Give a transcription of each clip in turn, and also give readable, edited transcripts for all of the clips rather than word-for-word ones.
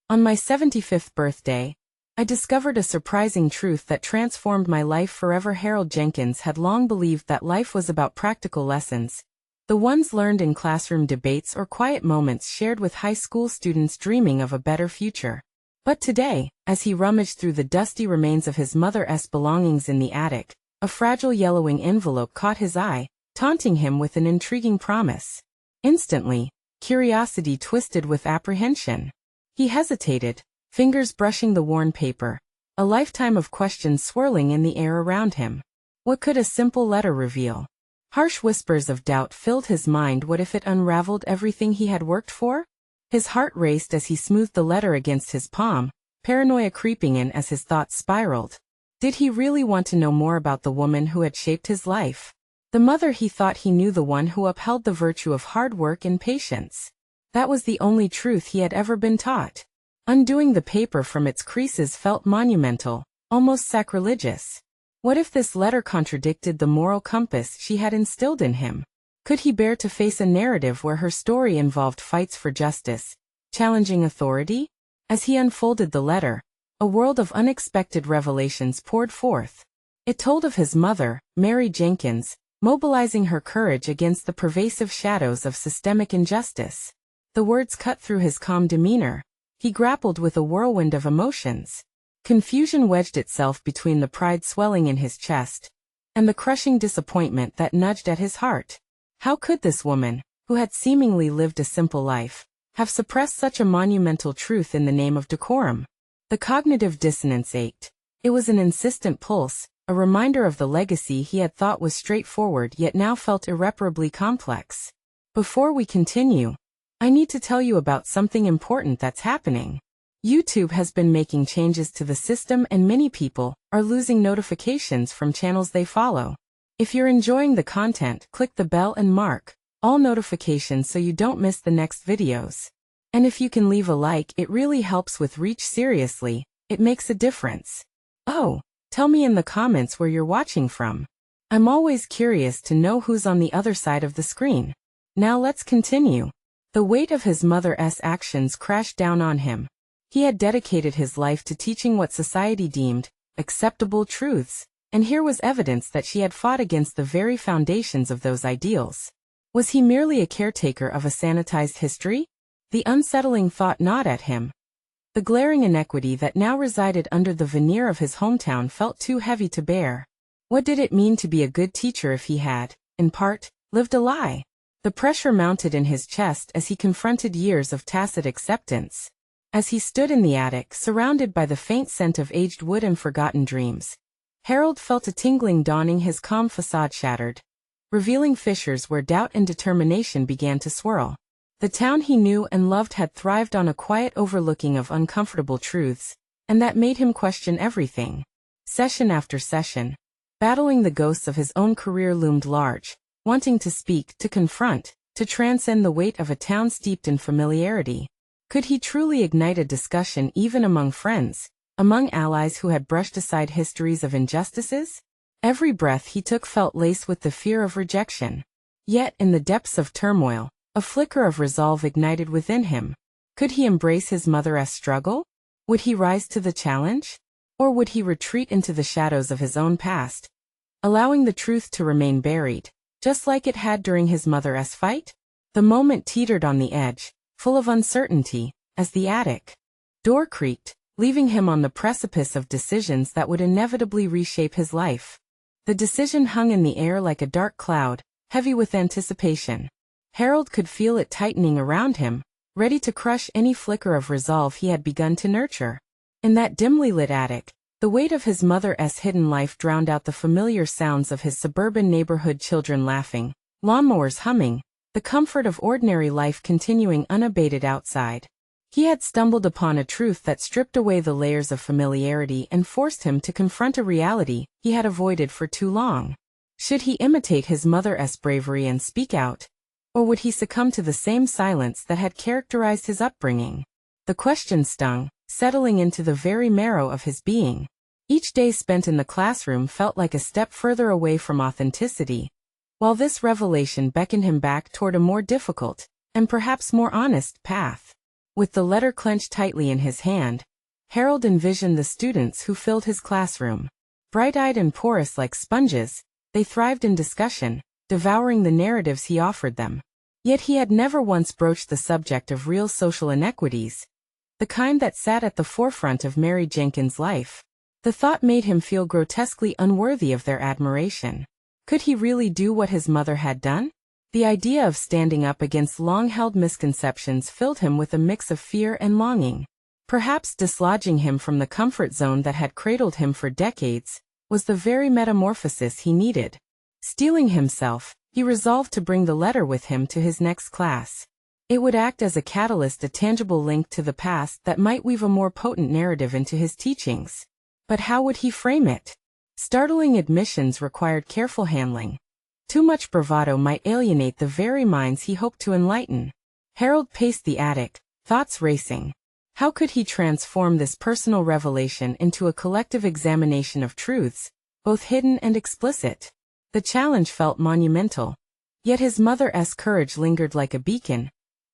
On my 75th birthday, I discovered a surprising truth that transformed my life forever. Harold Jenkins had long believed that life was about practical lessons, the ones learned in classroom debates or quiet moments shared with high school students dreaming of a better future. But today, as he rummaged through the dusty remains of his mother's belongings in the attic, a fragile yellowing envelope caught his eye, taunting him with an intriguing promise. Instantly, curiosity twisted with apprehension. He hesitated, fingers brushing the worn paper, a lifetime of questions swirling in the air around him. What could a simple letter reveal? Harsh whispers of doubt filled his mind. What if it unraveled everything he had worked for? His heart raced as he smoothed the letter against his palm, paranoia creeping in as his thoughts spiraled. Did he really want to know more about the woman who had shaped his life? The mother he thought he knew, the one who upheld the virtue of hard work and patience. That was the only truth he had ever been taught. Undoing the paper from its creases felt monumental, almost sacrilegious. What if this letter contradicted the moral compass she had instilled in him? Could he bear to face a narrative where her story involved fights for justice, challenging authority? As he unfolded the letter, a world of unexpected revelations poured forth. It told of his mother, Mary Jenkins, mobilizing her courage against the pervasive shadows of systemic injustice. The words cut through his calm demeanor. He grappled with a whirlwind of emotions. Confusion wedged itself between the pride swelling in his chest and the crushing disappointment that nudged at his heart. How could this woman, who had seemingly lived a simple life, have suppressed such a monumental truth in the name of decorum? The cognitive dissonance ached. It was an insistent pulse, a reminder of the legacy he had thought was straightforward yet now felt irreparably complex. Before we continue, I need to tell you about something important that's happening. YouTube has been making changes to the system and many people are losing notifications from channels they follow. If you're enjoying the content, click the bell and mark all notifications so you don't miss the next videos. And if you can leave a like, it really helps with reach. Seriously, it makes a difference. Oh, tell me in the comments where you're watching from. I'm always curious to know who's on the other side of the screen. Now let's continue. The weight of his mother's actions crashed down on him. He had dedicated his life to teaching what society deemed acceptable truths, and here was evidence that she had fought against the very foundations of those ideals. Was he merely a caretaker of a sanitized history? The unsettling thought gnawed at him. The glaring inequity that now resided under the veneer of his hometown felt too heavy to bear. What did it mean to be a good teacher if he had, in part, lived a lie? The pressure mounted in his chest as he confronted years of tacit acceptance. As he stood in the attic, surrounded by the faint scent of aged wood and forgotten dreams, Harold felt a tingling dawning. His calm facade shattered, revealing fissures where doubt and determination began to swirl. The town he knew and loved had thrived on a quiet overlooking of uncomfortable truths, and that made him question everything. Session after session, battling the ghosts of his own career loomed large, wanting to speak, to confront, to transcend the weight of a town steeped in familiarity. Could he truly ignite a discussion even among friends, among allies who had brushed aside histories of injustices? Every breath he took felt laced with the fear of rejection. Yet, in the depths of turmoil, a flicker of resolve ignited within him. Could he embrace his mother's struggle? Would he rise to the challenge? Or would he retreat into the shadows of his own past, allowing the truth to remain buried, just like it had during his mother's fight? The moment teetered on the edge, full of uncertainty, as the attic door creaked, leaving him on the precipice of decisions that would inevitably reshape his life. The decision hung in the air like a dark cloud, heavy with anticipation. Harold could feel it tightening around him, ready to crush any flicker of resolve he had begun to nurture. In that dimly lit attic, the weight of his mother's hidden life drowned out the familiar sounds of his suburban neighborhood, children laughing, lawnmowers humming, the comfort of ordinary life continuing unabated outside. He had stumbled upon a truth that stripped away the layers of familiarity and forced him to confront a reality he had avoided for too long. Should he imitate his mother's bravery and speak out? Or would he succumb to the same silence that had characterized his upbringing? The question stung, settling into the very marrow of his being. Each day spent in the classroom felt like a step further away from authenticity, while this revelation beckoned him back toward a more difficult, and perhaps more honest, path. With the letter clenched tightly in his hand, Harold envisioned the students who filled his classroom. Bright-eyed and porous like sponges, they thrived in discussion, devouring the narratives he offered them. Yet he had never once broached the subject of real social inequities, the kind that sat at the forefront of Mary Jenkins' life. The thought made him feel grotesquely unworthy of their admiration. Could he really do what his mother had done? The idea of standing up against long-held misconceptions filled him with a mix of fear and longing. Perhaps dislodging him from the comfort zone that had cradled him for decades was the very metamorphosis he needed. Steeling himself, he resolved to bring the letter with him to his next class. It would act as a catalyst, a tangible link to the past that might weave a more potent narrative into his teachings. But how would he frame it? Startling admissions required careful handling. Too much bravado might alienate the very minds he hoped to enlighten. Harold paced the attic, thoughts racing. How could he transform this personal revelation into a collective examination of truths, both hidden and explicit? The challenge felt monumental. Yet his mother's courage lingered like a beacon,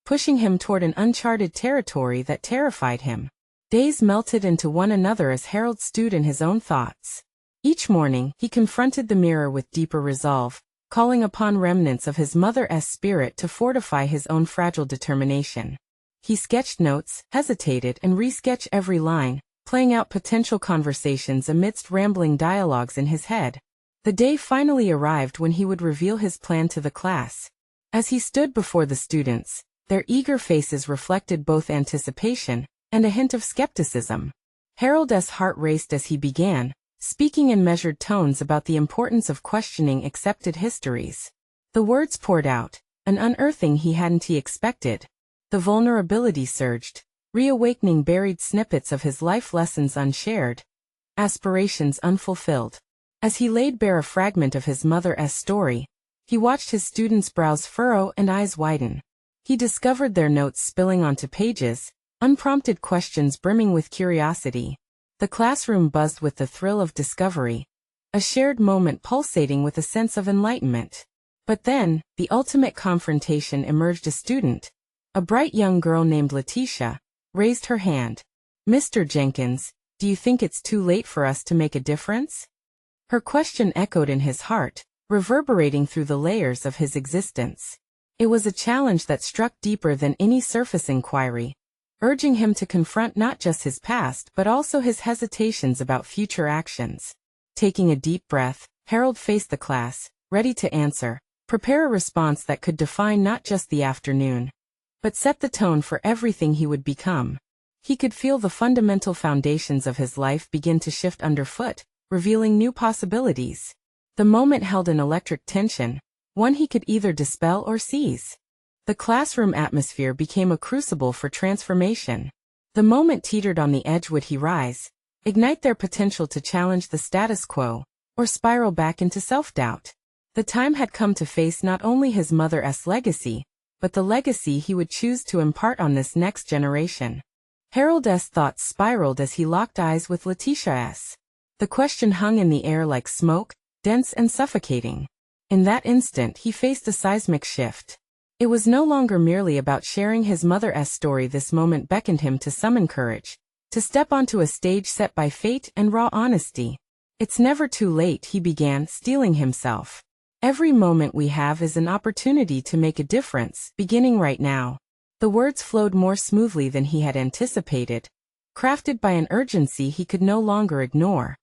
pushing him toward an uncharted territory that terrified him. Days melted into one another as Harold stewed in his own thoughts. Each morning, he confronted the mirror with deeper resolve, calling upon remnants of his mother's spirit to fortify his own fragile determination. He sketched notes, hesitated, and resketched every line, playing out potential conversations amidst rambling dialogues in his head. The day finally arrived when he would reveal his plan to the class. As he stood before the students, their eager faces reflected both anticipation and a hint of skepticism. Harold's heart raced as he began, speaking in measured tones about the importance of questioning accepted histories. The words poured out, an unearthing he hadn't expected. The vulnerability surged, reawakening buried snippets of his life lessons unshared, aspirations unfulfilled. As he laid bare a fragment of his mother's story, he watched his students' brows furrow and eyes widen. He discovered their notes spilling onto pages, unprompted questions brimming with curiosity. The classroom buzzed with the thrill of discovery, a shared moment pulsating with a sense of enlightenment. But then, the ultimate confrontation emerged. A student, a bright young girl named Letitia, raised her hand. "Mr. Jenkins, do you think it's too late for us to make a difference?" Her question echoed in his heart, reverberating through the layers of his existence. It was a challenge that struck deeper than any surface inquiry, urging him to confront not just his past but also his hesitations about future actions. Taking a deep breath, Harold faced the class, ready to answer, prepare a response that could define not just the afternoon, but set the tone for everything he would become. He could feel the fundamental foundations of his life begin to shift underfoot, revealing new possibilities. The moment held an electric tension, one he could either dispel or seize. The classroom atmosphere became a crucible for transformation. The moment teetered on the edge. Would he rise, ignite their potential to challenge the status quo, or spiral back into self-doubt? The time had come to face not only his mother's legacy, but the legacy he would choose to impart on this next generation. Harold's thoughts spiraled as he locked eyes with Letitia's. The question hung in the air like smoke, dense and suffocating. In that instant he faced a seismic shift. It was no longer merely about sharing his mother's story. This moment beckoned him to summon courage, to step onto a stage set by fate and raw honesty. "It's never too late," he began, steeling himself. "Every moment we have is an opportunity to make a difference, beginning right now." The words flowed more smoothly than he had anticipated, crafted by an urgency he could no longer ignore.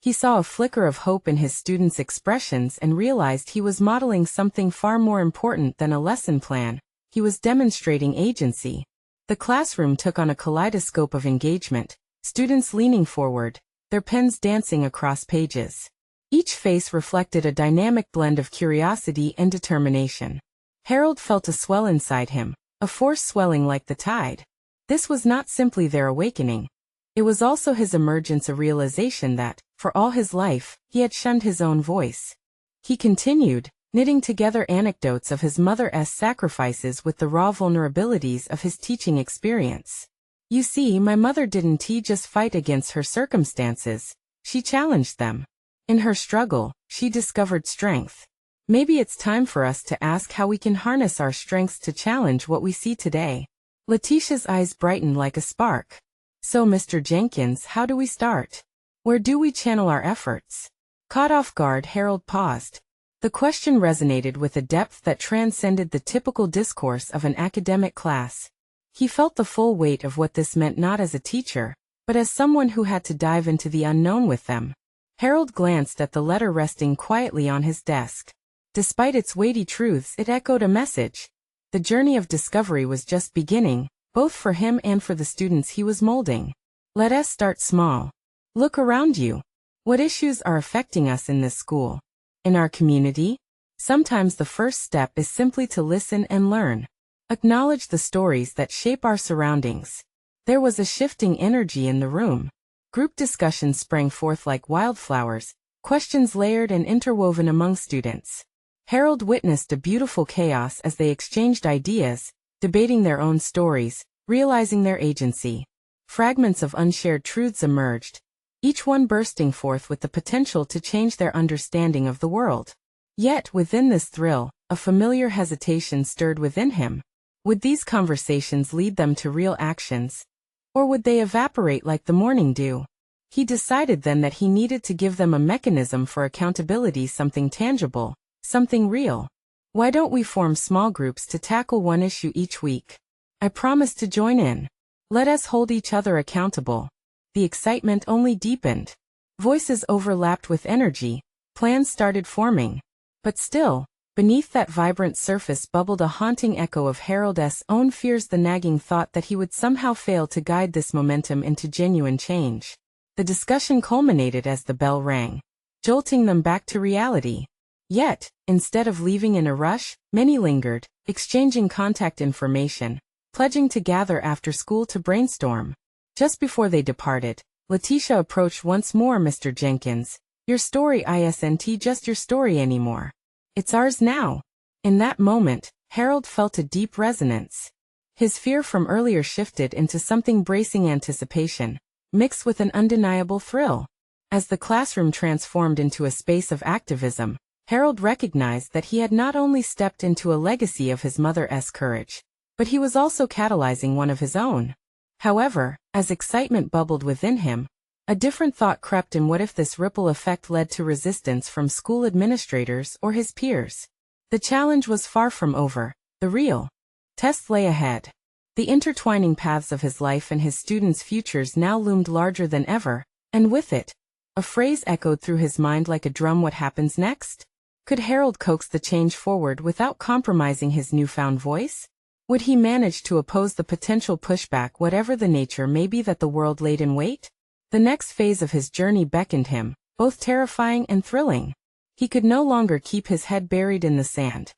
He saw a flicker of hope in his students' expressions and realized he was modeling something far more important than a lesson plan. He was demonstrating agency. The classroom took on a kaleidoscope of engagement, students leaning forward, their pens dancing across pages. Each face reflected a dynamic blend of curiosity and determination. Harold felt a swell inside him, a force swelling like the tide. This was not simply their awakening. It was also his emergence, a realization that, for all his life, he had shunned his own voice. He continued, knitting together anecdotes of his mother's sacrifices with the raw vulnerabilities of his teaching experience. "You see, my mother didn't just fight against her circumstances, she challenged them. In her struggle, she discovered strength. Maybe it's time for us to ask how we can harness our strengths to challenge what we see today." Letitia's eyes brightened like a spark. So, Mr. Jenkins, how do we start? Where do we channel our efforts? Caught off guard, Harold paused. The question resonated with a depth that transcended the typical discourse of an academic class. He felt the full weight of what this meant, not as a teacher, but as someone who had to dive into the unknown with them. Harold glanced at the letter resting quietly on his desk. Despite its weighty truths, it echoed a message. The journey of discovery was just beginning, both for him and for the students he was molding. Let us start small. Look around you. What issues are affecting us in this school? In our community? Sometimes the first step is simply to listen and learn. Acknowledge the stories that shape our surroundings. There was a shifting energy in the room. Group discussions sprang forth like wildflowers, questions layered and interwoven among students. Harold witnessed a beautiful chaos as they exchanged ideas, debating their own stories, realizing their agency. Fragments of unshared truths emerged, each one bursting forth with the potential to change their understanding of the world. Yet, within this thrill, a familiar hesitation stirred within him. Would these conversations lead them to real actions? Or would they evaporate like the morning dew? He decided then that he needed to give them a mechanism for accountability, something tangible, something real. Why don't we form small groups to tackle one issue each week? I promise to join in. Let us hold each other accountable. The excitement only deepened. Voices overlapped with energy, plans started forming. But still, beneath that vibrant surface bubbled a haunting echo of Harold's own fears, the nagging thought that he would somehow fail to guide this momentum into genuine change. The discussion culminated as the bell rang, jolting them back to reality. Yet, instead of leaving in a rush, many lingered, exchanging contact information, pledging to gather after school to brainstorm. Just before they departed, Letitia approached once more. Mr. Jenkins, your story isn't just your story anymore. It's ours now. In that moment, Harold felt a deep resonance. His fear from earlier shifted into something bracing anticipation, mixed with an undeniable thrill. As the classroom transformed into a space of activism, Harold recognized that he had not only stepped into a legacy of his mother's courage, but he was also catalyzing one of his own. However, as excitement bubbled within him, a different thought crept in. What if this ripple effect led to resistance from school administrators or his peers? The challenge was far from over. The real test lay ahead. The intertwining paths of his life and his students' futures now loomed larger than ever, and with it, a phrase echoed through his mind like a drum. What happens next? Could Harold coax the change forward without compromising his newfound voice? Would he manage to oppose the potential pushback, whatever the nature may be, that the world laid in wait? The next phase of his journey beckoned him, both terrifying and thrilling. He could no longer keep his head buried in the sand.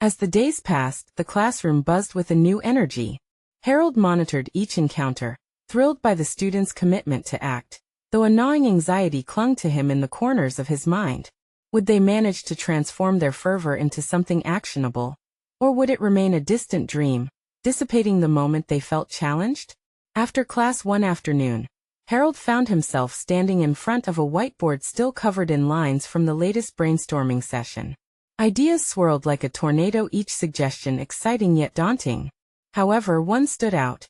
As the days passed, the classroom buzzed with a new energy. Harold monitored each encounter, thrilled by the students' commitment to act, though a gnawing anxiety clung to him in the corners of his mind. Would they manage to transform their fervor into something actionable? Or would it remain a distant dream, dissipating the moment they felt challenged? After class one afternoon, Harold found himself standing in front of a whiteboard still covered in lines from the latest brainstorming session. Ideas swirled like a tornado, each suggestion exciting yet daunting. However, one stood out.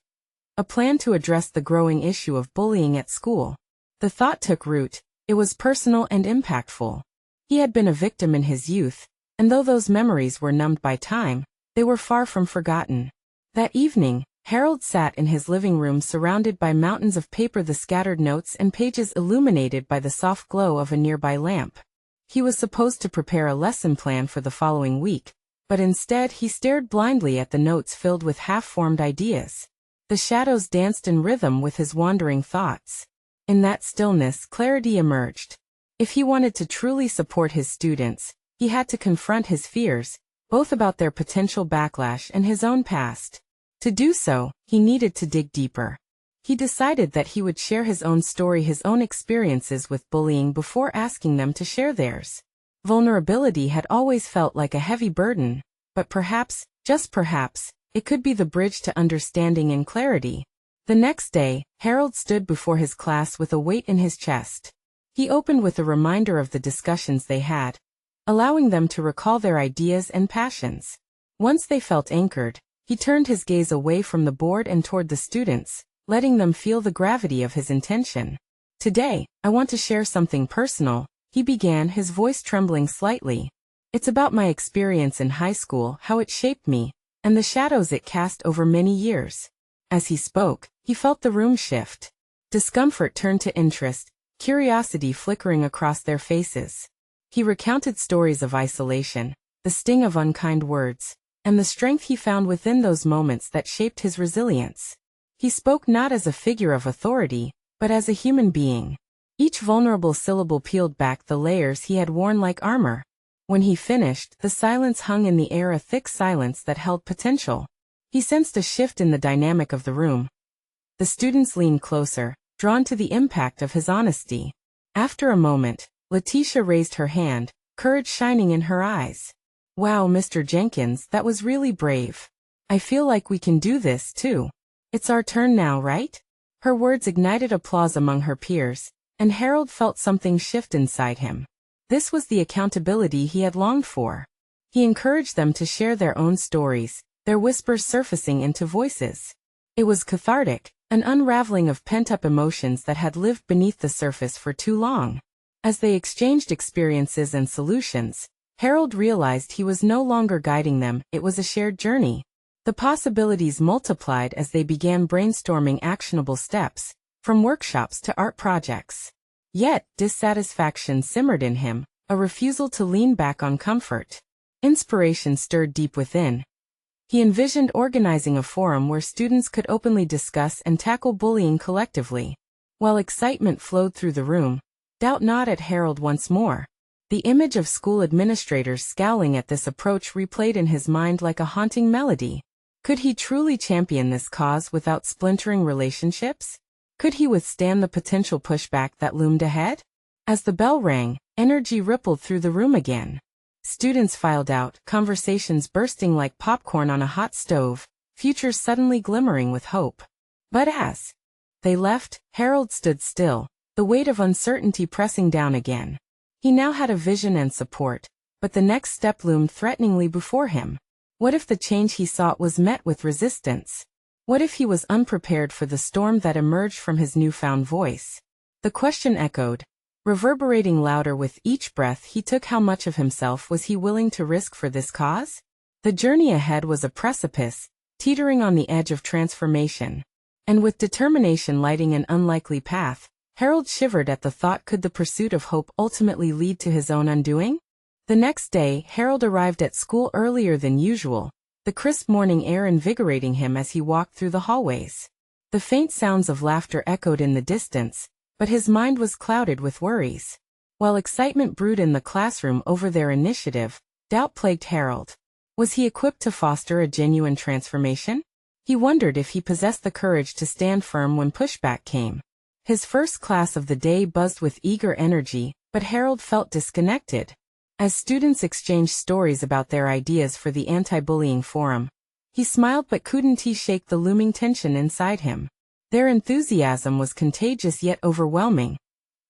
A plan to address the growing issue of bullying at school. The thought took root. It was personal and impactful. He had been a victim in his youth, and though those memories were numbed by time, they were far from forgotten. That evening, Harold sat in his living room surrounded by mountains of paper, the scattered notes and pages illuminated by the soft glow of a nearby lamp. He was supposed to prepare a lesson plan for the following week, but instead he stared blindly at the notes filled with half-formed ideas. The shadows danced in rhythm with his wandering thoughts. In that stillness, clarity emerged. If he wanted to truly support his students, he had to confront his fears, both about their potential backlash and his own past. To do so, he needed to dig deeper. He decided that he would share his own story, his own experiences with bullying, before asking them to share theirs. Vulnerability had always felt like a heavy burden, but perhaps, just perhaps, it could be the bridge to understanding and clarity. The next day, Harold stood before his class with a weight in his chest. He opened with a reminder of the discussions they had, allowing them to recall their ideas and passions. Once they felt anchored, He turned his gaze away from the board and toward the students, letting them feel the gravity of his intention. "Today, I want to share something personal," he began, his voice trembling slightly. "It's about my experience in high school, how it shaped me, and the shadows it cast over many years." As he spoke, he felt the room shift. Discomfort turned to interest, curiosity flickering across their faces. He recounted stories of isolation, the sting of unkind words, and the strength he found within those moments that shaped his resilience. He spoke not as a figure of authority, but as a human being. Each vulnerable syllable peeled back the layers he had worn like armor. When he finished, the silence hung in the air, a thick silence that held potential. He sensed a shift in the dynamic of the room. The students leaned closer, drawn to the impact of his honesty. After a moment, Letitia raised her hand, courage shining in her eyes. "Wow, Mr. Jenkins, that was really brave. I feel like we can do this, too. It's our turn now, right?" Her words ignited applause among her peers, and Harold felt something shift inside him. This was the accountability he had longed for. He encouraged them to share their own stories, their whispers surfacing into voices. It was cathartic, an unraveling of pent-up emotions that had lived beneath the surface for too long. As they exchanged experiences and solutions, Harold realized he was no longer guiding them, it was a shared journey. The possibilities multiplied as they began brainstorming actionable steps, from workshops to art projects. Yet, dissatisfaction simmered in him, a refusal to lean back on comfort. Inspiration stirred deep within. He envisioned organizing a forum where students could openly discuss and tackle bullying collectively. While excitement flowed through the room, doubt gnawed at Harold once more. The image of school administrators scowling at this approach replayed in his mind like a haunting melody. Could he truly champion this cause without splintering relationships? Could he withstand the potential pushback that loomed ahead? As the bell rang, energy rippled through the room again. Students filed out, conversations bursting like popcorn on a hot stove, futures suddenly glimmering with hope. But as they left, Harold stood still, the weight of uncertainty pressing down again. He now had a vision and support, but the next step loomed threateningly before him. What if the change he sought was met with resistance? What if he was unprepared for the storm that emerged from his newfound voice? The question echoed, reverberating louder with each breath he took. How much of himself was he willing to risk for this cause? The journey ahead was a precipice, teetering on the edge of transformation. And with determination lighting an unlikely path, Harold shivered at the thought, could the pursuit of hope ultimately lead to his own undoing? The next day, Harold arrived at school earlier than usual, the crisp morning air invigorating him as he walked through the hallways. The faint sounds of laughter echoed in the distance, but his mind was clouded with worries. While excitement brewed in the classroom over their initiative, doubt plagued Harold. Was he equipped to foster a genuine transformation? He wondered if he possessed the courage to stand firm when pushback came. His first class of the day buzzed with eager energy, but Harold felt disconnected. As students exchanged stories about their ideas for the anti-bullying forum, he smiled, but couldn't he shake the looming tension inside him? Their enthusiasm was contagious yet overwhelming.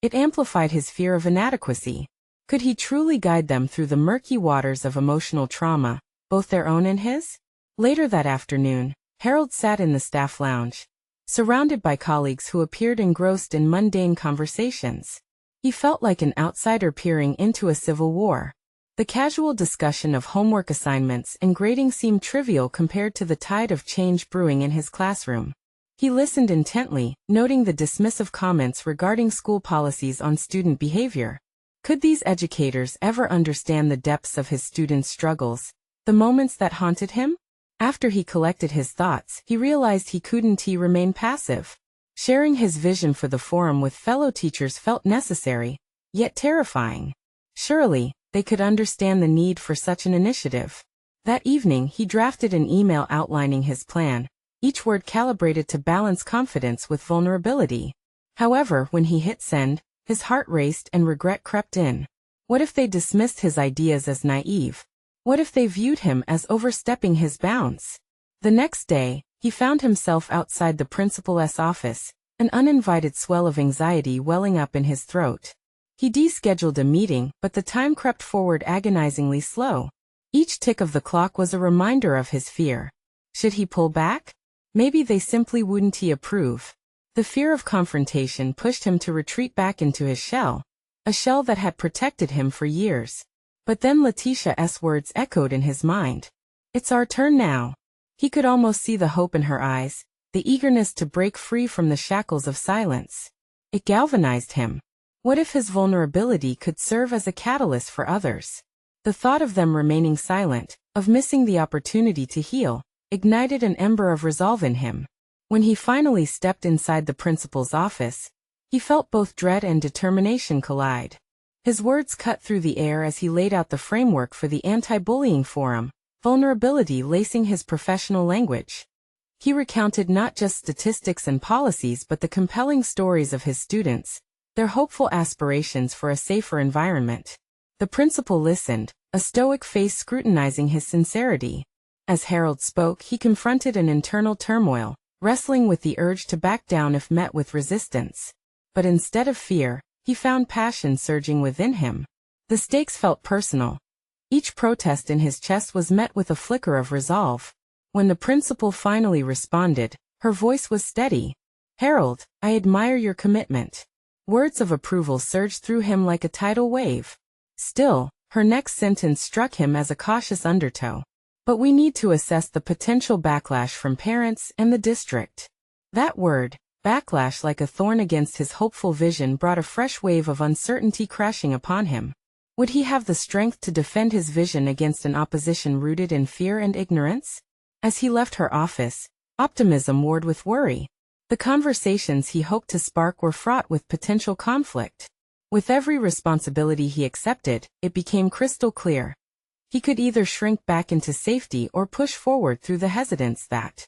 It amplified his fear of inadequacy. Could he truly guide them through the murky waters of emotional trauma, both their own and his? Later that afternoon, Harold sat in the staff lounge, surrounded by colleagues who appeared engrossed in mundane conversations. He felt like an outsider peering into a civil war. The casual discussion of homework assignments and grading seemed trivial compared to the tide of change brewing in his classroom. He listened intently, noting the dismissive comments regarding school policies on student behavior. Could these educators ever understand the depths of his students' struggles, the moments that haunted him? After he collected his thoughts, he realized he couldn't remain passive. Sharing his vision for the forum with fellow teachers felt necessary, yet terrifying. Surely, they could understand the need for such an initiative. That evening, he drafted an email outlining his plan, each word calibrated to balance confidence with vulnerability. However, when he hit send, his heart raced and regret crept in. What if they dismissed his ideas as naive? What if they viewed him as overstepping his bounds? The next day, he found himself outside the principal's office, an uninvited swell of anxiety welling up in his throat. He descheduled a meeting, but the time crept forward agonizingly slow. Each tick of the clock was a reminder of his fear. Should he pull back? Maybe they simply wouldn't approve. The fear of confrontation pushed him to retreat back into his shell, a shell that had protected him for years. But then Letitia's words echoed in his mind. It's our turn now. He could almost see the hope in her eyes, the eagerness to break free from the shackles of silence. It galvanized him. What if his vulnerability could serve as a catalyst for others? The thought of them remaining silent, of missing the opportunity to heal, ignited an ember of resolve in him. When he finally stepped inside the principal's office, he felt both dread and determination collide. His words cut through the air as he laid out the framework for the anti-bullying forum, vulnerability lacing his professional language. He recounted not just statistics and policies but the compelling stories of his students, their hopeful aspirations for a safer environment. The principal listened, a stoic face scrutinizing his sincerity. As Harold spoke, he confronted an internal turmoil, wrestling with the urge to back down if met with resistance. But instead of fear, he found passion surging within him. The stakes felt personal. Each protest in his chest was met with a flicker of resolve. When the principal finally responded, her voice was steady. "Harold, I admire your commitment." Words of approval surged through him like a tidal wave. Still, her next sentence struck him as a cautious undertow. "But we need to assess the potential backlash from parents and the district." That word, backlash, like a thorn against his hopeful vision, brought a fresh wave of uncertainty crashing upon him. Would he have the strength to defend his vision against an opposition rooted in fear and ignorance? As he left her office, optimism warred with worry. The conversations he hoped to spark were fraught with potential conflict. With every responsibility he accepted, it became crystal clear. He could either shrink back into safety or push forward through the hesitance that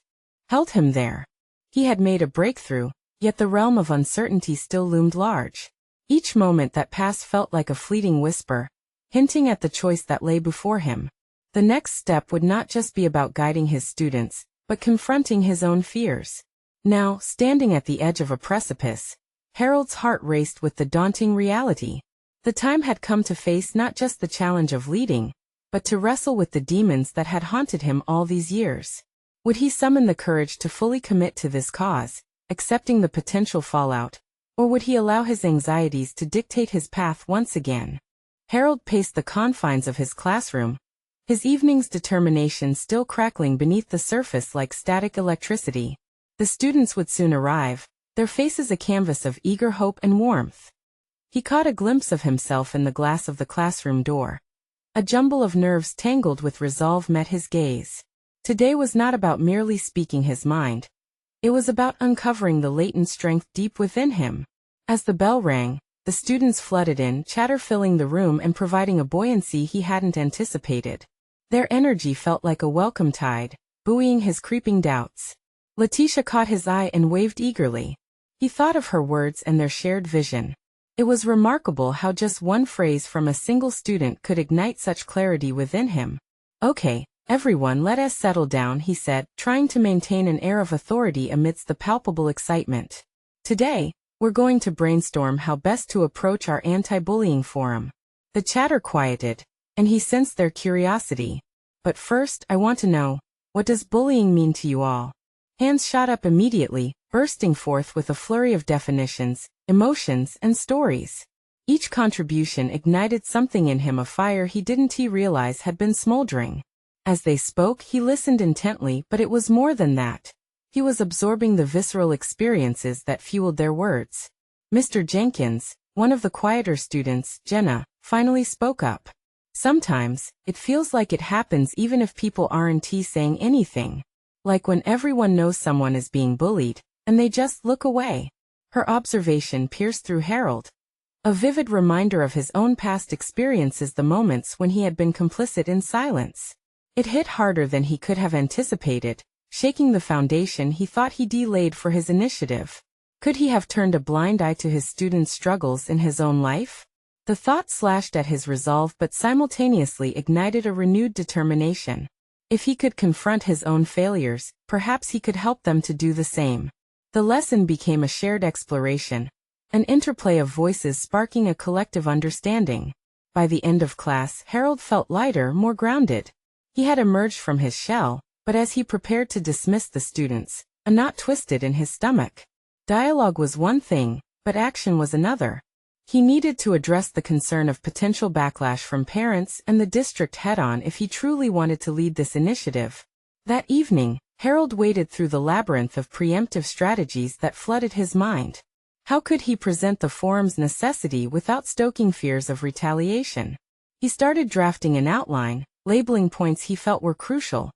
held him there. He had made a breakthrough, yet the realm of uncertainty still loomed large. Each moment that passed felt like a fleeting whisper, hinting at the choice that lay before him. The next step would not just be about guiding his students, but confronting his own fears. Now, standing at the edge of a precipice, Harold's heart raced with the daunting reality. The time had come to face not just the challenge of leading, but to wrestle with the demons that had haunted him all these years. Would he summon the courage to fully commit to this cause, accepting the potential fallout, or would he allow his anxieties to dictate his path once again? Harold paced the confines of his classroom, his evening's determination still crackling beneath the surface like static electricity. The students would soon arrive, their faces a canvas of eager hope and warmth. He caught a glimpse of himself in the glass of the classroom door. A jumble of nerves tangled with resolve met his gaze. Today was not about merely speaking his mind. It was about uncovering the latent strength deep within him. As the bell rang, the students flooded in, chatter filling the room and providing a buoyancy he hadn't anticipated. Their energy felt like a welcome tide, buoying his creeping doubts. Letitia caught his eye and waved eagerly. He thought of her words and their shared vision. It was remarkable how just one phrase from a single student could ignite such clarity within him. "Okay, everyone, let us settle down," he said, trying to maintain an air of authority amidst the palpable excitement. "Today, we're going to brainstorm how best to approach our anti-bullying forum." The chatter quieted, and he sensed their curiosity. "But first, I want to know, what does bullying mean to you all?" Hands shot up immediately, bursting forth with a flurry of definitions, emotions, and stories. Each contribution ignited something in him, a fire he didn't realize had been smoldering. As they spoke, he listened intently, but it was more than that. He was absorbing the visceral experiences that fueled their words. Mr. Jenkins, one of the quieter students, Jenna, finally spoke up. "Sometimes, it feels like it happens even if people aren't saying anything. Like when everyone knows someone is being bullied, and they just look away." Her observation pierced through Harold. A vivid reminder of his own past experiences, the moments when he had been complicit in silence. It hit harder than he could have anticipated, shaking the foundation he thought he'd laid for his initiative. Could he have turned a blind eye to his students' struggles in his own life? The thought slashed at his resolve but simultaneously ignited a renewed determination. If he could confront his own failures, perhaps he could help them to do the same. The lesson became a shared exploration, an interplay of voices sparking a collective understanding. By the end of class, Harold felt lighter, more grounded. He had emerged from his shell, But as he prepared to dismiss the students, a knot twisted in his stomach. Dialogue was one thing, but action was another. He needed to address the concern of potential backlash from parents and the district head-on if he truly wanted to lead this initiative. That evening, Harold waded through the labyrinth of preemptive strategies that flooded his mind. How could he present the forum's necessity without stoking fears of retaliation? He started drafting an outline, labeling points he felt were crucial.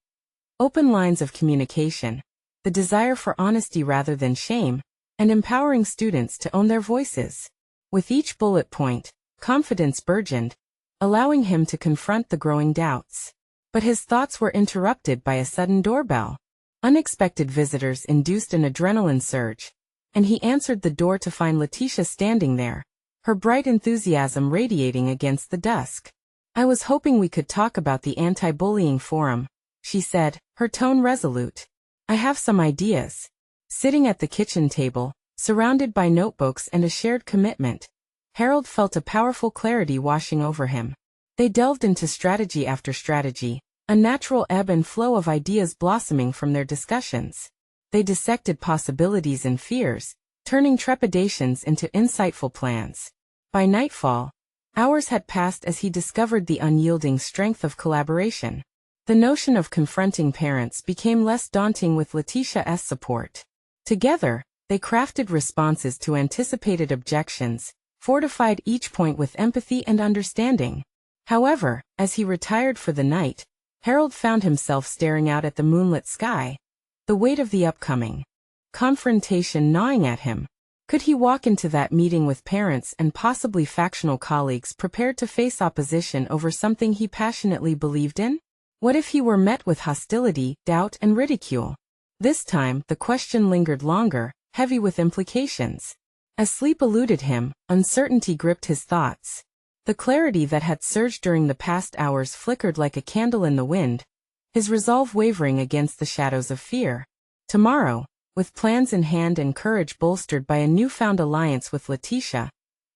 Open lines of communication, the desire for honesty rather than shame, and empowering students to own their voices. With each bullet point, confidence burgeoned, allowing him to confront the growing doubts. But his thoughts were interrupted by a sudden doorbell. Unexpected visitors induced an adrenaline surge, and he answered the door to find Letitia standing there, her bright enthusiasm radiating against the dusk. "I was hoping we could talk about the anti-bullying forum," she said, her tone resolute. "I have some ideas." Sitting at the kitchen table, surrounded by notebooks and a shared commitment, Harold felt a powerful clarity washing over him. They delved into strategy after strategy, a natural ebb and flow of ideas blossoming from their discussions. They dissected possibilities and fears, turning trepidations into insightful plans. By nightfall, hours had passed as he discovered the unyielding strength of collaboration. The notion of confronting parents became less daunting with Letitia's support. Together, they crafted responses to anticipated objections, fortified each point with empathy and understanding. However, as he retired for the night, Harold found himself staring out at the moonlit sky, the weight of the upcoming confrontation gnawing at him. Could he walk into that meeting with parents and possibly factional colleagues prepared to face opposition over something he passionately believed in? What if he were met with hostility, doubt, and ridicule? This time, the question lingered longer, heavy with implications. As sleep eluded him, uncertainty gripped his thoughts. The clarity that had surged during the past hours flickered like a candle in the wind, his resolve wavering against the shadows of fear. Tomorrow, with plans in hand and courage bolstered by a newfound alliance with Letitia,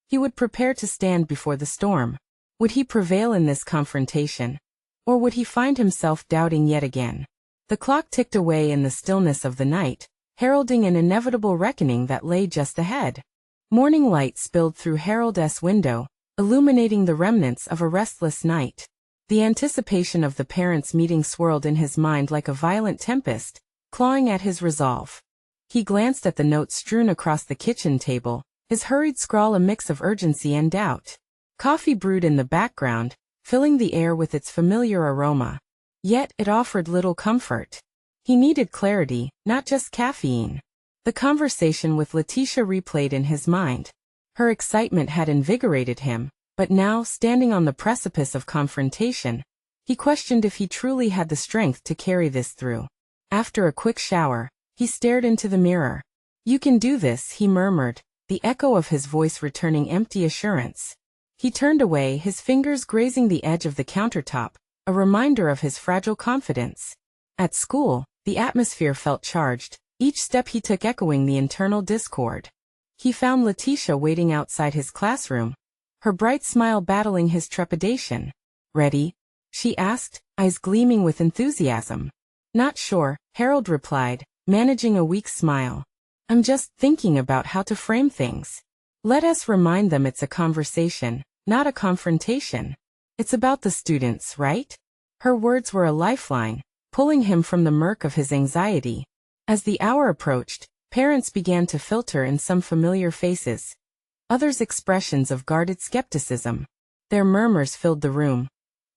he would prepare to stand before the storm. Would he prevail in this confrontation? Or would he find himself doubting yet again? The clock ticked away in the stillness of the night, heralding an inevitable reckoning that lay just ahead. Morning light spilled through Harold's window, illuminating the remnants of a restless night. The anticipation of the parents' meeting swirled in his mind like a violent tempest, clawing at his resolve. He glanced at the notes strewn across the kitchen table, his hurried scrawl a mix of urgency and doubt. Coffee brewed in the background, filling the air with its familiar aroma. Yet it offered little comfort. He needed clarity, not just caffeine. The conversation with Letitia replayed in his mind. Her excitement had invigorated him, but now, standing on the precipice of confrontation, he questioned if he truly had the strength to carry this through. After a quick shower, he stared into the mirror. "You can do this," he murmured, the echo of his voice returning empty assurance. He turned away, his fingers grazing the edge of the countertop, a reminder of his fragile confidence. At school, the atmosphere felt charged, each step he took echoing the internal discord. He found Letitia waiting outside his classroom, her bright smile battling his trepidation. "Ready?" she asked, eyes gleaming with enthusiasm. "Not sure," Harold replied, managing a weak smile. "I'm just thinking about how to frame things. Let us remind them it's a conversation, not a confrontation. It's about the students, right?" Her words were a lifeline, pulling him from the murk of his anxiety. As the hour approached, parents began to filter in, some familiar faces, others expressions of guarded skepticism. Their murmurs filled the room,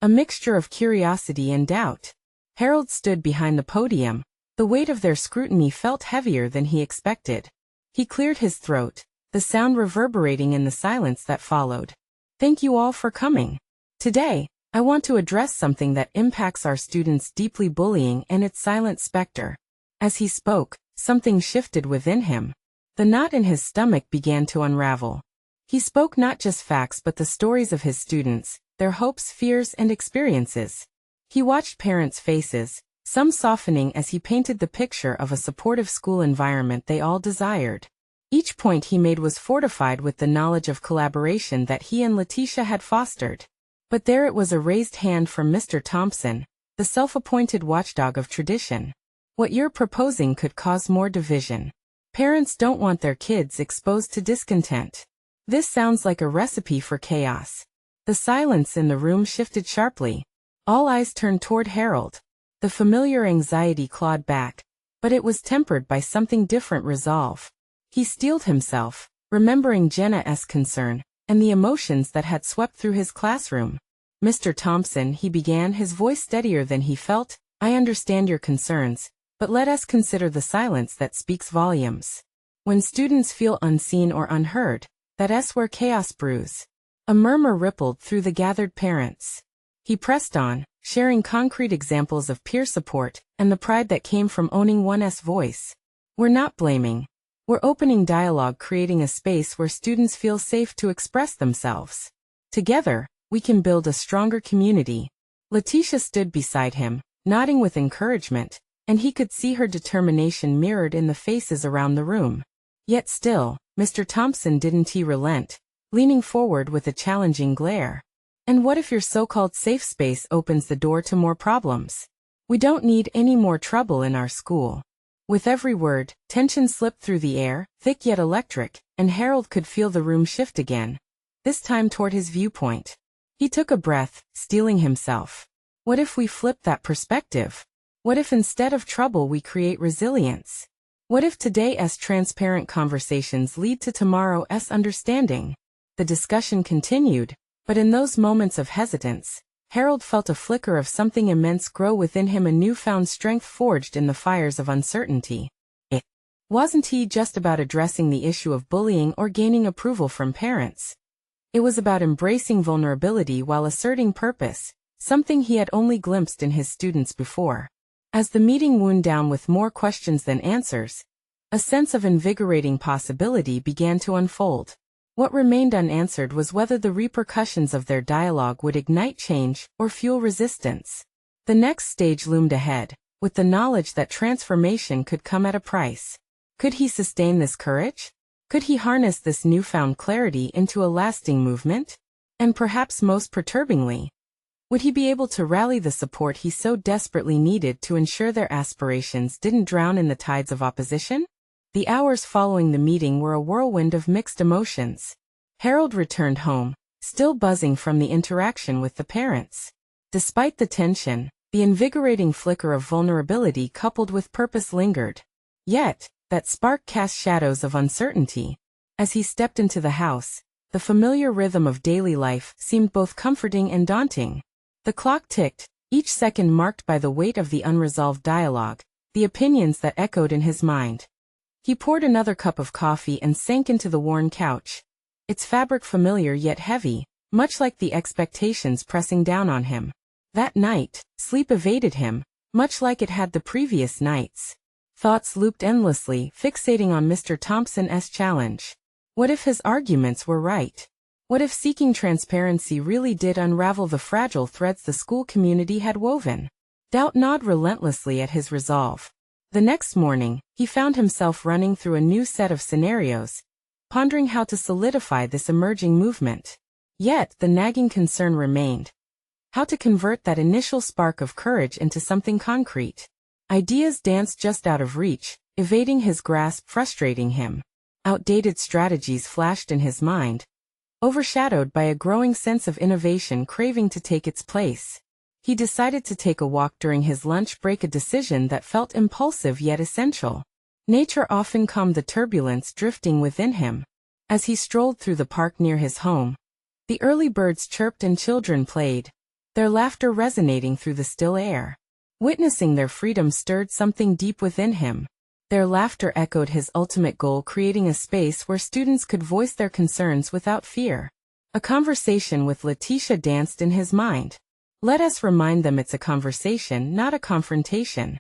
a mixture of curiosity and doubt. Harold stood behind the podium. The weight of their scrutiny felt heavier than he expected. He cleared his throat, the sound reverberating in the silence that followed. "Thank you all for coming. Today, I want to address something that impacts our students deeply: bullying and its silent specter." As he spoke, something shifted within him. The knot in his stomach began to unravel. He spoke not just facts but the stories of his students, their hopes, fears, and experiences. He watched parents' faces, some softening as he painted the picture of a supportive school environment they all desired. Each point he made was fortified with the knowledge of collaboration that he and Letitia had fostered. But there it was, a raised hand from Mr. Thompson, the self-appointed watchdog of tradition. What you're proposing could cause more division. Parents don't want their kids exposed to discontent. This sounds like a recipe for chaos. The silence in the room shifted sharply. All eyes turned toward Harold. The familiar anxiety clawed back, but it was tempered by something different: resolve. He steeled himself, remembering Jenna's concern, and the emotions that had swept through his classroom. Mr. Thompson, he began, his voice steadier than he felt, I understand your concerns, but let us consider the silence that speaks volumes. When students feel unseen or unheard, that's where chaos brews. A murmur rippled through the gathered parents. He pressed on, sharing concrete examples of peer support and the pride that came from owning one's voice. We're not blaming. We're opening dialogue, creating a space where students feel safe to express themselves. Together, we can build a stronger community. Letitia stood beside him, nodding with encouragement, and he could see her determination mirrored in the faces around the room. Yet still, Mr. Thompson didn't relent, leaning forward with a challenging glare. And what if your so-called safe space opens the door to more problems? We don't need any more trouble in our school. With every word, tension slipped through the air, thick yet electric, and Harold could feel the room shift again, this time toward his viewpoint. He took a breath, steeling himself. What if we flip that perspective? What if instead of trouble we create resilience? What if today's transparent conversations lead to tomorrow's understanding? The discussion continued, but in those moments of hesitance, Harold felt a flicker of something immense grow within him, a newfound strength forged in the fires of uncertainty. It wasn't just about addressing the issue of bullying or gaining approval from parents. It was about embracing vulnerability while asserting purpose, something he had only glimpsed in his students before. As the meeting wound down with more questions than answers, a sense of invigorating possibility began to unfold. What remained unanswered was whether the repercussions of their dialogue would ignite change or fuel resistance. The next stage loomed ahead, with the knowledge that transformation could come at a price. Could he sustain this courage? Could he harness this newfound clarity into a lasting movement? And perhaps most perturbingly, would he be able to rally the support he so desperately needed to ensure their aspirations didn't drown in the tides of opposition? The hours following the meeting were a whirlwind of mixed emotions. Harold returned home, still buzzing from the interaction with the parents. Despite the tension, the invigorating flicker of vulnerability coupled with purpose lingered. Yet, that spark cast shadows of uncertainty. As he stepped into the house, the familiar rhythm of daily life seemed both comforting and daunting. The clock ticked, each second marked by the weight of the unresolved dialogue, the opinions that echoed in his mind. He poured another cup of coffee and sank into the worn couch. Its fabric familiar yet heavy, much like the expectations pressing down on him. That night, sleep evaded him, much like it had the previous nights. Thoughts looped endlessly, fixating on Mr. Thompson's challenge. What if his arguments were right? What if seeking transparency really did unravel the fragile threads the school community had woven? Doubt gnawed relentlessly at his resolve. The next morning, he found himself running through a new set of scenarios, pondering how to solidify this emerging movement. Yet, the nagging concern remained. How to convert that initial spark of courage into something concrete. Ideas danced just out of reach, evading his grasp, frustrating him. Outdated strategies flashed in his mind, overshadowed by a growing sense of innovation craving to take its place. He decided to take a walk during his lunch break, a decision that felt impulsive yet essential. Nature often calmed the turbulence drifting within him. As he strolled through the park near his home, the early birds chirped and children played, their laughter resonating through the still air. Witnessing their freedom stirred something deep within him. Their laughter echoed his ultimate goal, creating a space where students could voice their concerns without fear. A conversation with Letitia danced in his mind. Let us remind them it's a conversation, not a confrontation.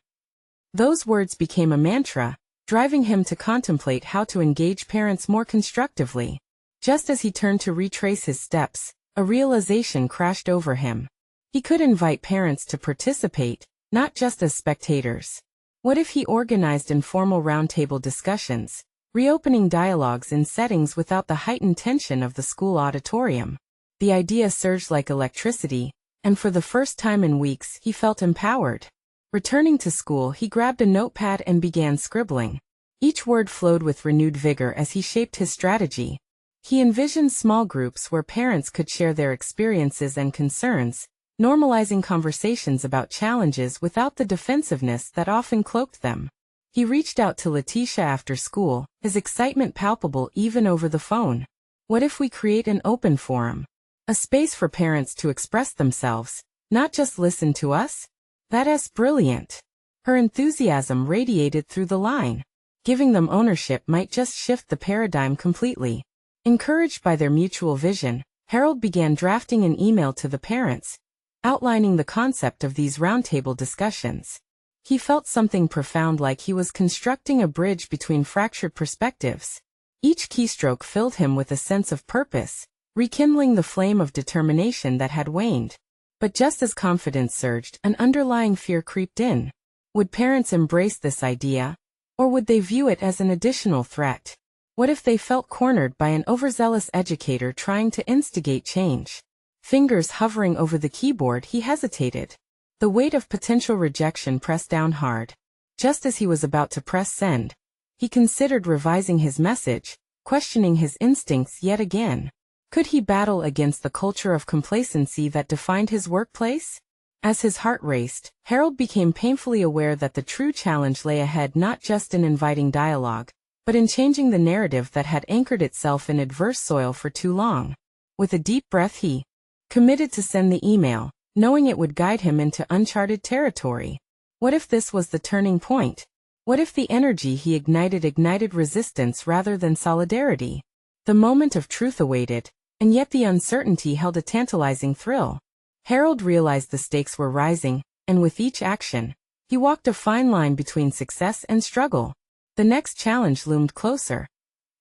Those words became a mantra, driving him to contemplate how to engage parents more constructively. Just as he turned to retrace his steps, a realization crashed over him. He could invite parents to participate, not just as spectators. What if he organized informal roundtable discussions, reopening dialogues in settings without the heightened tension of the school auditorium? The idea surged like electricity, and for the first time in weeks he felt empowered. Returning to school, he grabbed a notepad and began scribbling. Each word flowed with renewed vigor as he shaped his strategy. He envisioned small groups where parents could share their experiences and concerns, normalizing conversations about challenges without the defensiveness that often cloaked them. He reached out to Letitia after school, his excitement palpable even over the phone. What if we create an open forum? A space for parents to express themselves, not just listen to us? That's brilliant. Her enthusiasm radiated through the line. Giving them ownership might just shift the paradigm completely. Encouraged by their mutual vision, Harold began drafting an email to the parents, outlining the concept of these roundtable discussions. He felt something profound, like he was constructing a bridge between fractured perspectives. Each keystroke filled him with a sense of purpose, rekindling the flame of determination that had waned. But just as confidence surged, an underlying fear creeped in. Would parents embrace this idea? Or would they view it as an additional threat? What if they felt cornered by an overzealous educator trying to instigate change? Fingers hovering over the keyboard, he hesitated. The weight of potential rejection pressed down hard. Just as he was about to press send, he considered revising his message, questioning his instincts yet again. Could he battle against the culture of complacency that defined his workplace? As his heart raced, Harold became painfully aware that the true challenge lay ahead, not just in inviting dialogue, but in changing the narrative that had anchored itself in adverse soil for too long. With a deep breath, he committed to send the email, knowing it would guide him into uncharted territory. What if this was the turning point? What if the energy he ignited resistance rather than solidarity? The moment of truth awaited, and yet the uncertainty held a tantalizing thrill. Harold realized the stakes were rising, and with each action, he walked a fine line between success and struggle. The next challenge loomed closer.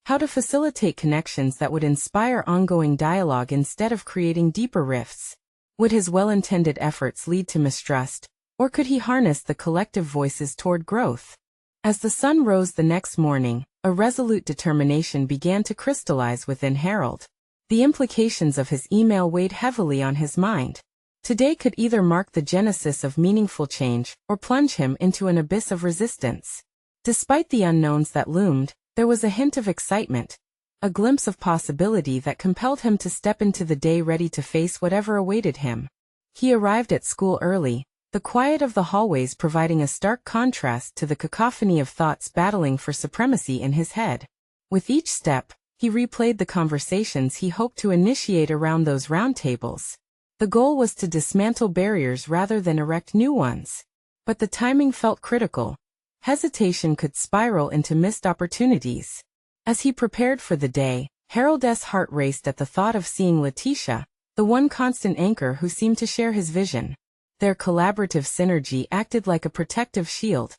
How to facilitate connections that would inspire ongoing dialogue instead of creating deeper rifts. Would his well-intended efforts lead to mistrust, or could he harness the collective voices toward growth? As the sun rose the next morning, a resolute determination began to crystallize within Harold. The implications of his email weighed heavily on his mind. Today could either mark the genesis of meaningful change or plunge him into an abyss of resistance. Despite the unknowns that loomed, there was a hint of excitement, a glimpse of possibility that compelled him to step into the day ready to face whatever awaited him. He arrived at school early, the quiet of the hallways providing a stark contrast to the cacophony of thoughts battling for supremacy in his head. With each step, he replayed the conversations he hoped to initiate around those roundtables. The goal was to dismantle barriers rather than erect new ones. But the timing felt critical. Hesitation could spiral into missed opportunities. As he prepared for the day, Harold's heart raced at the thought of seeing Letitia, the one constant anchor who seemed to share his vision. Their collaborative synergy acted like a protective shield,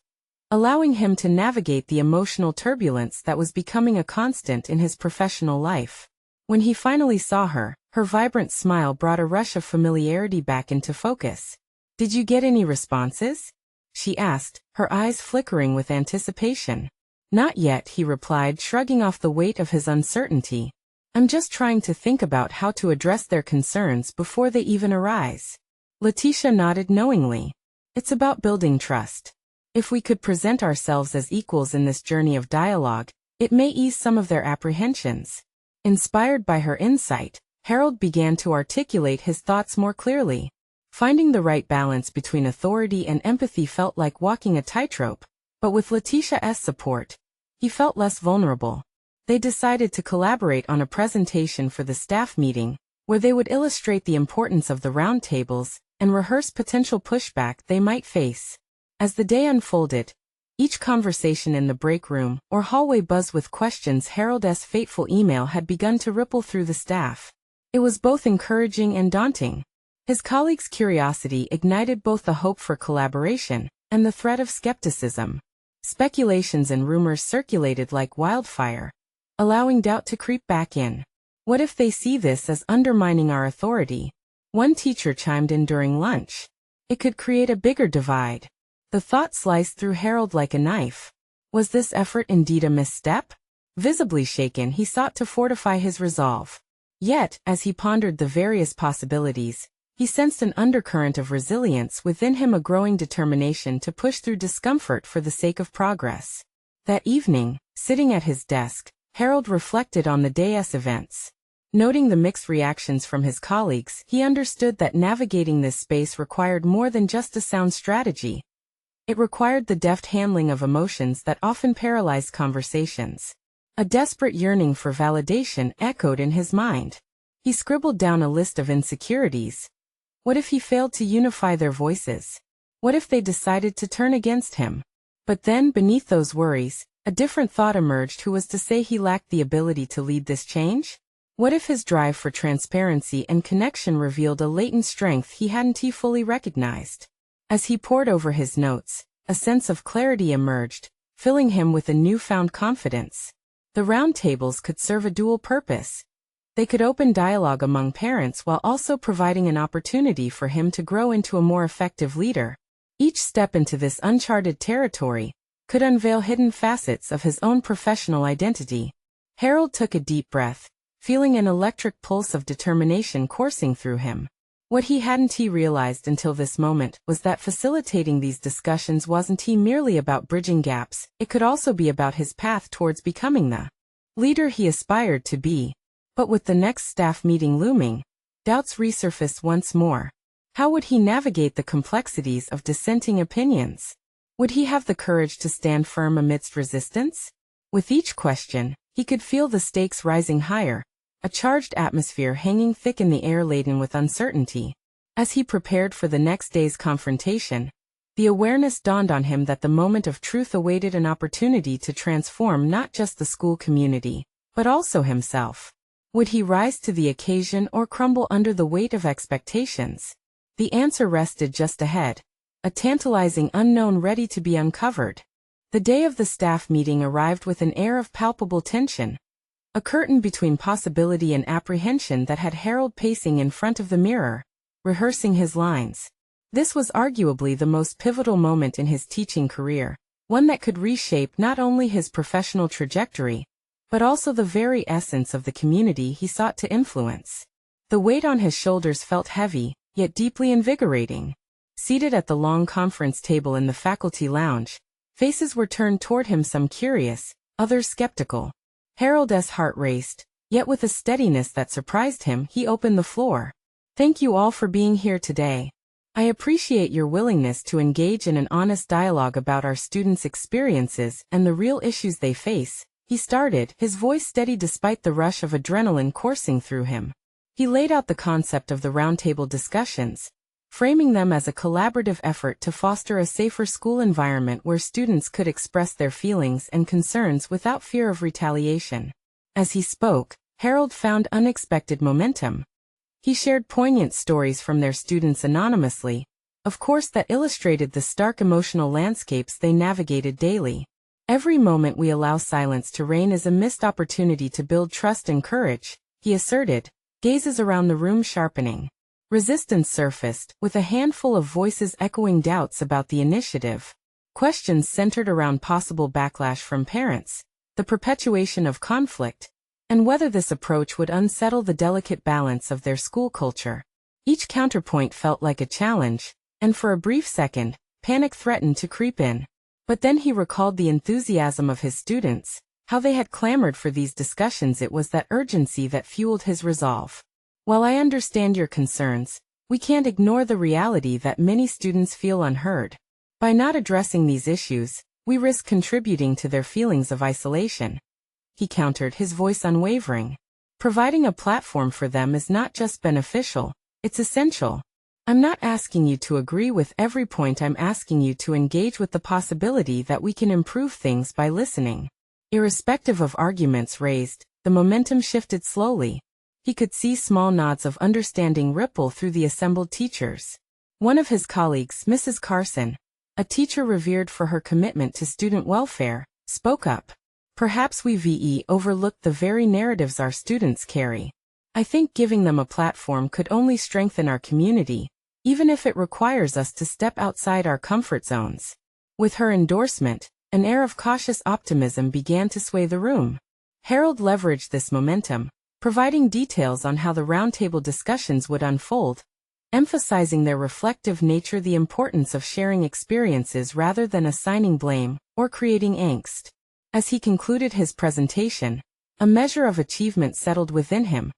allowing him to navigate the emotional turbulence that was becoming a constant in his professional life. When he finally saw her, her vibrant smile brought a rush of familiarity back into focus. "Did you get any responses?" she asked, her eyes flickering with anticipation. "Not yet," he replied, shrugging off the weight of his uncertainty. "I'm just trying to think about how to address their concerns before they even arise." Letitia nodded knowingly. "It's about building trust. If we could present ourselves as equals in this journey of dialogue, it may ease some of their apprehensions." Inspired by her insight, Harold began to articulate his thoughts more clearly. Finding the right balance between authority and empathy felt like walking a tightrope, but with Letitia's support, he felt less vulnerable. They decided to collaborate on a presentation for the staff meeting, where they would illustrate the importance of the roundtables and rehearse potential pushback they might face. As the day unfolded, each conversation in the break room or hallway buzzed with questions. Harold's fateful email had begun to ripple through the staff. It was both encouraging and daunting. His colleagues' curiosity ignited both the hope for collaboration and the threat of skepticism. Speculations and rumors circulated like wildfire, allowing doubt to creep back in. "What if they see this as undermining our authority?" One teacher chimed in during lunch. "It could create a bigger divide." The thought sliced through Harold like a knife. Was this effort indeed a misstep? Visibly shaken, he sought to fortify his resolve. Yet, as he pondered the various possibilities, He sensed an undercurrent of resilience within him, a growing determination to push through discomfort for the sake of progress. That evening, sitting at his desk, Harold reflected on the day's events. Noting the mixed reactions from his colleagues, he understood that navigating this space required more than just a sound strategy. It required the deft handling of emotions that often paralyze conversations. A desperate yearning for validation echoed in his mind. He scribbled down a list of insecurities. What if he failed to unify their voices? What if they decided to turn against him? But then, beneath those worries, a different thought emerged. Who was to say he lacked the ability to lead this change? What if his drive for transparency and connection revealed a latent strength he hadn't fully recognized? As he pored over his notes, a sense of clarity emerged, filling him with a newfound confidence. The roundtables could serve a dual purpose. They could open dialogue among parents while also providing an opportunity for him to grow into a more effective leader. Each step into this uncharted territory could unveil hidden facets of his own professional identity. Harold took a deep breath, feeling an electric pulse of determination coursing through him. What he hadn't realized until this moment was that facilitating these discussions wasn't merely about bridging gaps, it could also be about his path towards becoming the leader he aspired to be. But with the next staff meeting looming, doubts resurfaced once more. How would he navigate the complexities of dissenting opinions? Would he have the courage to stand firm amidst resistance? With each question, he could feel the stakes rising higher, a charged atmosphere hanging thick in the air laden with uncertainty. As he prepared for the next day's confrontation, the awareness dawned on him that the moment of truth awaited an opportunity to transform not just the school community, but also himself. Would he rise to the occasion or crumble under the weight of expectations? The answer rested just ahead, a tantalizing unknown ready to be uncovered. The day of the staff meeting arrived with an air of palpable tension, a curtain between possibility and apprehension that had Harold pacing in front of the mirror, rehearsing his lines. This was arguably the most pivotal moment in his teaching career, one that could reshape not only his professional trajectory, but also the very essence of the community he sought to influence. The weight on his shoulders felt heavy, yet deeply invigorating. Seated at the long conference table in the faculty lounge, faces were turned toward him, some curious, others skeptical. Harold's heart raced, yet with a steadiness that surprised him, he opened the floor. "Thank you all for being here today. I appreciate your willingness to engage in an honest dialogue about our students' experiences and the real issues they face," he started, his voice steady despite the rush of adrenaline coursing through him. He laid out the concept of the roundtable discussions, framing them as a collaborative effort to foster a safer school environment where students could express their feelings and concerns without fear of retaliation. As he spoke, Harold found unexpected momentum. He shared poignant stories from their students anonymously, of course, that illustrated the stark emotional landscapes they navigated daily. "Every moment we allow silence to reign is a missed opportunity to build trust and courage," he asserted, gazes around the room sharpening. Resistance surfaced, with a handful of voices echoing doubts about the initiative. Questions centered around possible backlash from parents, the perpetuation of conflict, and whether this approach would unsettle the delicate balance of their school culture. Each counterpoint felt like a challenge, and for a brief second, panic threatened to creep in. But then he recalled the enthusiasm of his students, how they had clamored for these discussions. It was that urgency that fueled his resolve. "While I understand your concerns, we can't ignore the reality that many students feel unheard. By not addressing these issues, we risk contributing to their feelings of isolation," he countered, his voice unwavering. "Providing a platform for them is not just beneficial, it's essential. I'm not asking you to agree with every point, I'm asking you to engage with the possibility that we can improve things by listening." Irrespective of arguments raised, the momentum shifted slowly. He could see small nods of understanding ripple through the assembled teachers. One of his colleagues, Mrs. Carson, a teacher revered for her commitment to student welfare, spoke up. "Perhaps we've overlooked the very narratives our students carry. I think giving them a platform could only strengthen our community, even if it requires us to step outside our comfort zones." With her endorsement, an air of cautious optimism began to sway the room. Harold leveraged this momentum, providing details on how the roundtable discussions would unfold, emphasizing their reflective nature, the importance of sharing experiences rather than assigning blame or creating angst. As he concluded his presentation, a measure of achievement settled within him.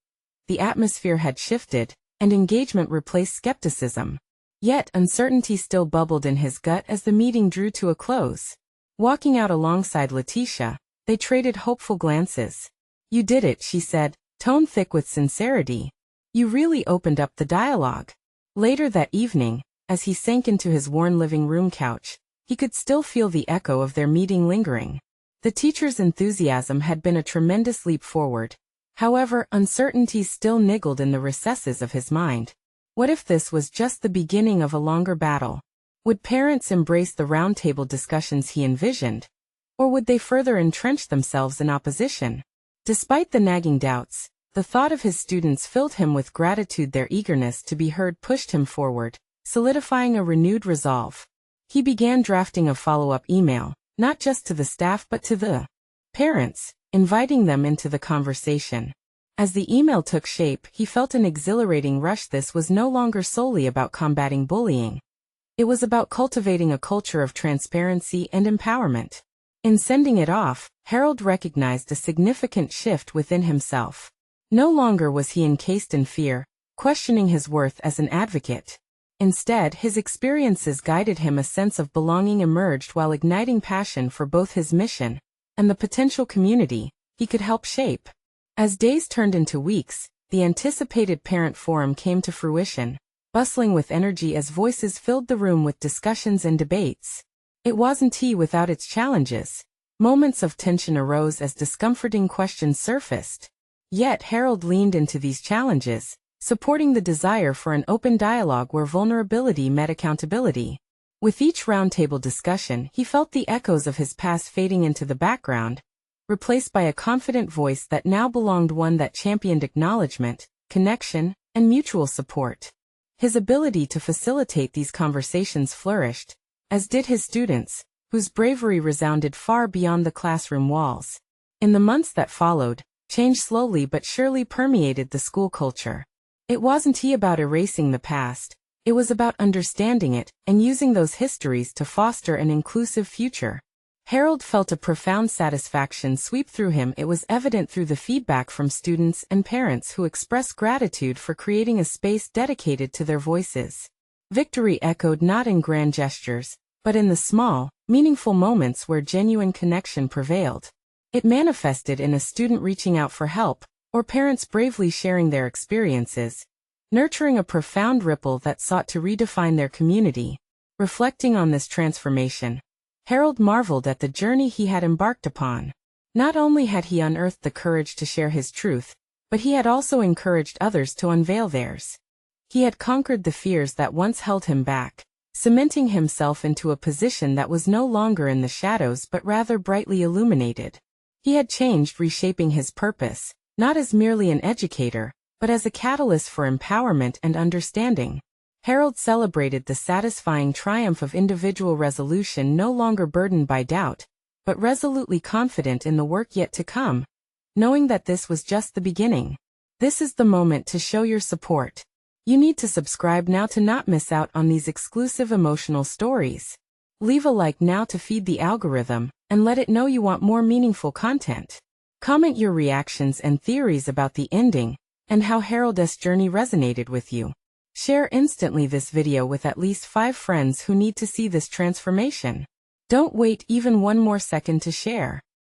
The atmosphere had shifted, and engagement replaced skepticism. Yet uncertainty still bubbled in his gut as the meeting drew to a close. Walking out alongside Letitia, they traded hopeful glances. "You did it," she said, tone thick with sincerity. "You really opened up the dialogue." Later that evening, as he sank into his worn living room couch, he could still feel the echo of their meeting lingering. The teacher's enthusiasm had been a tremendous leap forward. However, uncertainty still niggled in the recesses of his mind. What if this was just the beginning of a longer battle? Would parents embrace the roundtable discussions he envisioned? Or would they further entrench themselves in opposition? Despite the nagging doubts, the thought of his students filled him with gratitude. Their eagerness to be heard pushed him forward, solidifying a renewed resolve. He began drafting a follow-up email, not just to the staff but to the parents, inviting them into the conversation. As the email took shape, he felt an exhilarating rush. This was no longer solely about combating bullying. It was about cultivating a culture of transparency and empowerment. In sending it off, Harold recognized a significant shift within himself. No longer was he encased in fear, questioning his worth as an advocate. Instead, his experiences guided him. A sense of belonging emerged while igniting passion for both his mission and the potential community he could help shape. As days turned into weeks, the anticipated parent forum came to fruition, bustling with energy as voices filled the room with discussions and debates. It wasn't tea without its challenges. Moments of tension arose as discomforting questions surfaced. Yet Harold leaned into these challenges, supporting the desire for an open dialogue where vulnerability met accountability. With each roundtable discussion, he felt the echoes of his past fading into the background, replaced by a confident voice that now belonged, one that championed acknowledgement, connection, and mutual support. His ability to facilitate these conversations flourished, as did his students, whose bravery resounded far beyond the classroom walls. In the months that followed, change slowly but surely permeated the school culture. It wasn't about erasing the past, it was about understanding it and using those histories to foster an inclusive future. Harold felt a profound satisfaction sweep through him. It was evident through the feedback from students and parents who expressed gratitude for creating a space dedicated to their voices. Victory echoed not in grand gestures, but in the small, meaningful moments where genuine connection prevailed. It manifested in a student reaching out for help, or parents bravely sharing their experiences, nurturing a profound ripple that sought to redefine their community. Reflecting on this transformation, Harold marveled at the journey he had embarked upon. Not only had he unearthed the courage to share his truth, but he had also encouraged others to unveil theirs. He had conquered the fears that once held him back, cementing himself into a position that was no longer in the shadows but rather brightly illuminated. He had changed, reshaping his purpose, not as merely an educator, but as a catalyst for empowerment and understanding. Harold celebrated the satisfying triumph of individual resolution, no longer burdened by doubt, but resolutely confident in the work yet to come, knowing that this was just the beginning. This is the moment to show your support. You need to subscribe now to not miss out on these exclusive emotional stories. Leave a like now to feed the algorithm, and let it know you want more meaningful content. Comment your reactions and theories about the ending, and how Harold's journey resonated with you. Share instantly this video with at least 5 friends who need to see this transformation. Don't wait even one more second to share.